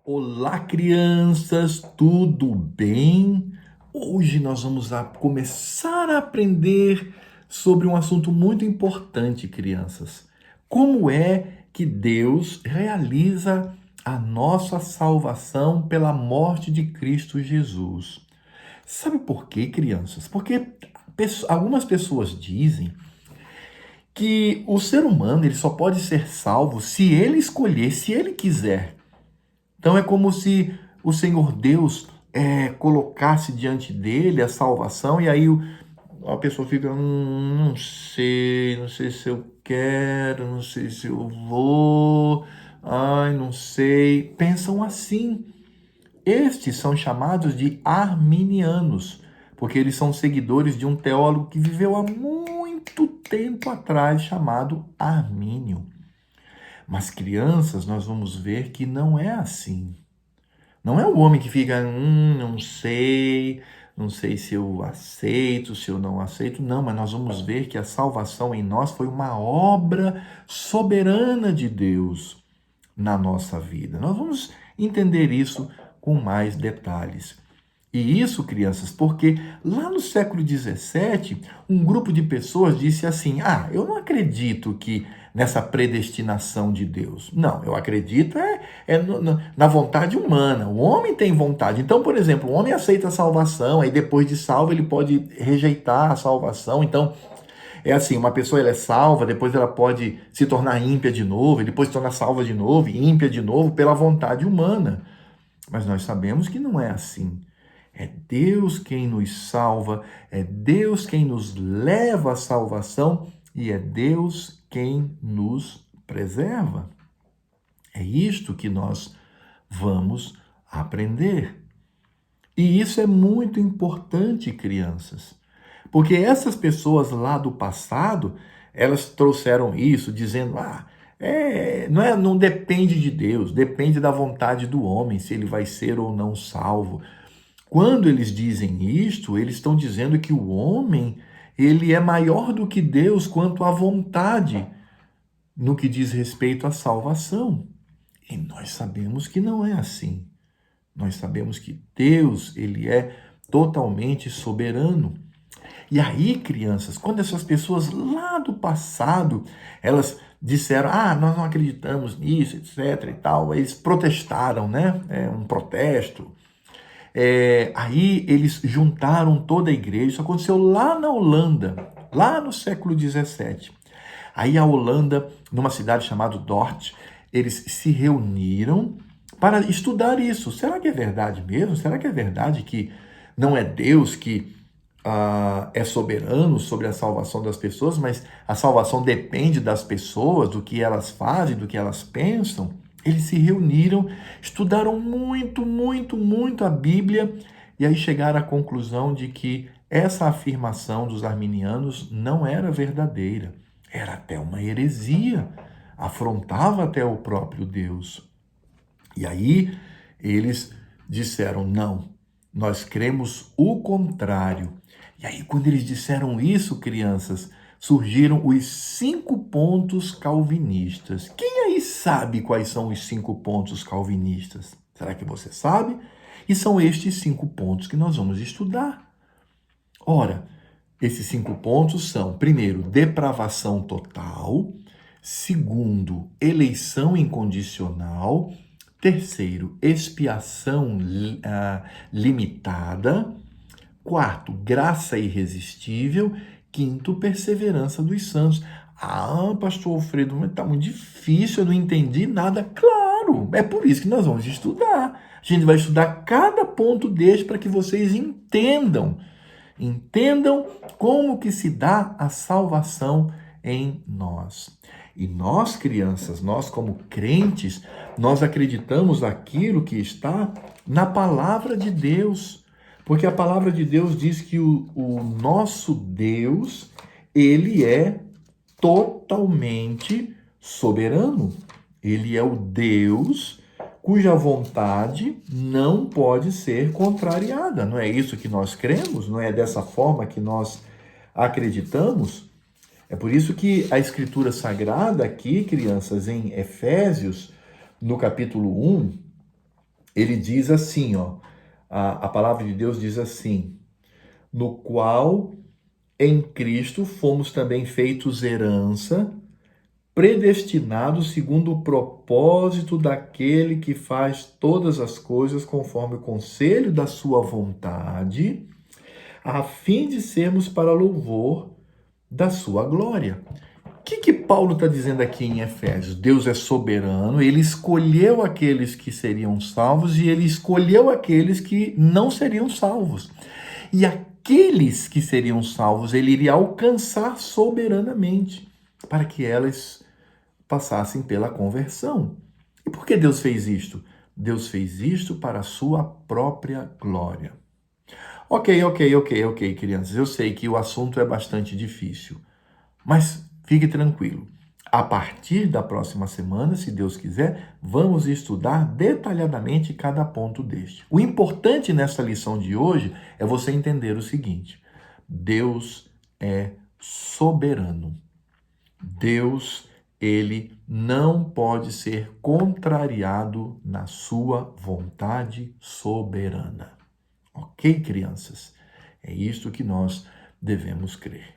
Olá, crianças, tudo bem? Hoje nós vamos começar a aprender sobre um assunto muito importante, crianças. Como é que Deus realiza a nossa salvação pela morte de Cristo Jesus? Sabe por quê, crianças? Porque algumas pessoas dizem que o ser humano ele só pode ser salvo se ele escolher, se ele quiser. Então é como se o Senhor Deus colocasse diante dele a salvação e aí a pessoa fica, não sei se eu quero, não sei se eu vou, ai, não sei. Pensam assim. Estes são chamados de arminianos, porque eles são seguidores de um teólogo que viveu há muito tempo atrás, chamado Armínio. Mas crianças, nós vamos ver que não é assim. Não é o homem que fica, não sei se eu aceito, se eu não aceito. Não, mas nós vamos ver que a salvação em nós foi uma obra soberana de Deus na nossa vida. Nós vamos entender isso com mais detalhes. E isso, crianças, porque lá no século XVII, um grupo de pessoas disse assim: eu não acredito que nessa predestinação de Deus. Não, eu acredito na vontade humana. O homem tem vontade. Então, por exemplo, o homem aceita a salvação, aí depois de salvo ele pode rejeitar a salvação. Então, é assim, uma pessoa ela é salva, depois ela pode se tornar ímpia de novo, e depois se tornar salva de novo, e ímpia de novo, pela vontade humana. Mas nós sabemos que não é assim. É Deus quem nos salva, é Deus quem nos leva à salvação e é Deus quem nos preserva. É isto que nós vamos aprender. E isso é muito importante, crianças, porque essas pessoas lá do passado, elas trouxeram isso dizendo, não depende de Deus, depende da vontade do homem se ele vai ser ou não salvo. Quando eles dizem isto, eles estão dizendo que o homem, ele é maior do que Deus quanto à vontade no que diz respeito à salvação. E nós sabemos que não é assim. Nós sabemos que Deus, ele é totalmente soberano. E aí, crianças, quando essas pessoas lá do passado, elas disseram, nós não acreditamos nisso, etc e tal, eles protestaram, né? É um protesto. Aí eles juntaram toda a igreja. Isso aconteceu lá na Holanda, lá no século XVII. Aí a Holanda, numa cidade chamada Dort, eles se reuniram para estudar isso. Será que é verdade mesmo? Será que é verdade que não é Deus que é soberano sobre a salvação das pessoas, mas a salvação depende das pessoas, do que elas fazem, do que elas pensam? Eles se reuniram, estudaram muito, muito, muito a Bíblia e aí chegaram à conclusão de que essa afirmação dos arminianos não era verdadeira. Era até uma heresia, afrontava até o próprio Deus. E aí eles disseram: não, nós cremos o contrário. E aí, quando eles disseram isso, crianças, surgiram os 5 pontos calvinistas. Quem aí sabe quais são os 5 pontos calvinistas? Será que você sabe? E são estes 5 pontos que nós vamos estudar. Ora, esses 5 pontos são, primeiro, depravação total, segundo, eleição incondicional, terceiro, expiação limitada, quarto, graça irresistível, quinto, perseverança dos santos. Pastor Alfredo, está muito difícil, eu não entendi nada. Claro, é por isso que nós vamos estudar. A gente vai estudar cada ponto deste para que vocês entendam. Entendam como que se dá a salvação em nós. E nós, crianças, nós como crentes, nós acreditamos aquilo que está na palavra de Deus. Porque a palavra de Deus diz que o nosso Deus, ele é totalmente soberano. Ele é o Deus cuja vontade não pode ser contrariada. Não é isso que nós cremos? Não é dessa forma que nós acreditamos? É por isso que a Escritura Sagrada aqui, crianças, em Efésios, no capítulo 1, Ele diz assim, ó, a palavra de Deus diz assim: no qual em Cristo fomos também feitos herança, predestinados segundo o propósito daquele que faz todas as coisas conforme o conselho da sua vontade, a fim de sermos para louvor da sua glória. O que Paulo está dizendo aqui em Efésios? Deus é soberano, ele escolheu aqueles que seriam salvos e ele escolheu aqueles que não seriam salvos. E aqueles que seriam salvos, ele iria alcançar soberanamente, para que elas passassem pela conversão. E por que Deus fez isto? Deus fez isto para a sua própria glória. Ok, crianças. Eu sei que o assunto é bastante difícil, mas fique tranquilo. A partir da próxima semana, se Deus quiser, vamos estudar detalhadamente cada ponto deste. O importante nessa lição de hoje é você entender o seguinte: Deus é soberano. Deus, ele não pode ser contrariado na sua vontade soberana. Ok, crianças? É isto que nós devemos crer.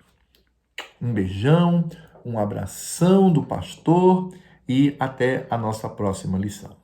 Um beijão, um abração do pastor e até a nossa próxima lição.